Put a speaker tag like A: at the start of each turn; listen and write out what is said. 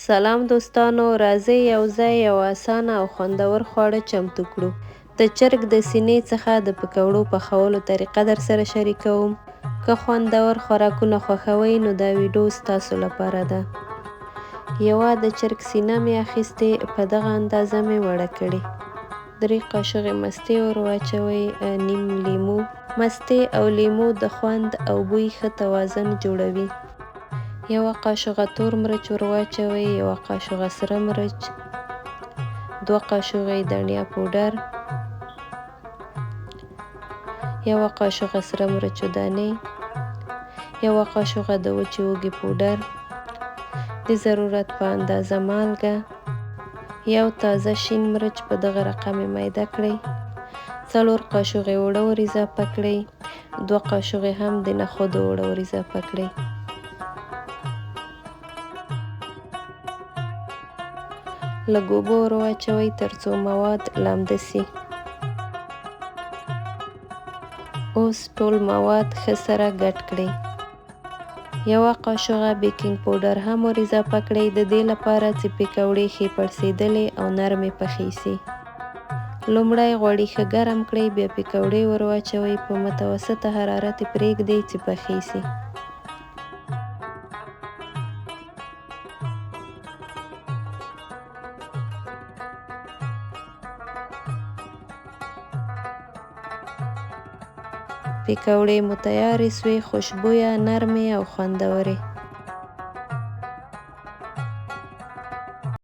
A: سلام دوستانو، راځئ یوځای یو اسانه او خوندور خواړه چمتو کړو. د چرګ د سینې څخه د پکوړو پخولو طریقه در سره شریکوم. که خوندور خوراکونه خوښوئ نو دا ویډیو ستاسو لپاره ده. یوه د چرګ سینه مې اخیستې، په دغه اندازه مې وړه کړې. 3 قاشقې مستې ور واچوئ، نیم لیمو. مستې او لیمو د خوند او بوی ښه توازن جوړوي. 1 قاشقه تور مرچ ور واچوئ، 1 قاشقه سره مرچ، 2 قاشقې دڼیا پوډر، 1 قاشقه سره مرچو دانې، 1 قاشقه د وچې هوږې پوډر، د ضرورت په اندازه مالګه، 1 تازه شین مرچ په دغه رقم میده کړئ، 4 قاشقې اوړه ور اضافه کړئ، 2 قاشقې هم د نخودو اوړه ور اضافه کړئ. لږ اوبه ور واچوئ ترڅو مواد لامده سي. اوس ټول مواد ښه سره ګډ کړئ. 1 قاشقه بیکینګ پوډر هم ور اضافه کړئ، د دې لپاره چې پکوړې ښې پړسېدلې او نرمې پخې سي. لومړی غوړي ښه ګرم کړئ، بیا پکوړې ور واچوئ، په متوسطه حرارت یې پرېږدئ چې پخې سي. پکوړې مو تیارې سوې، خوشبویه، نرمې او خوندورې.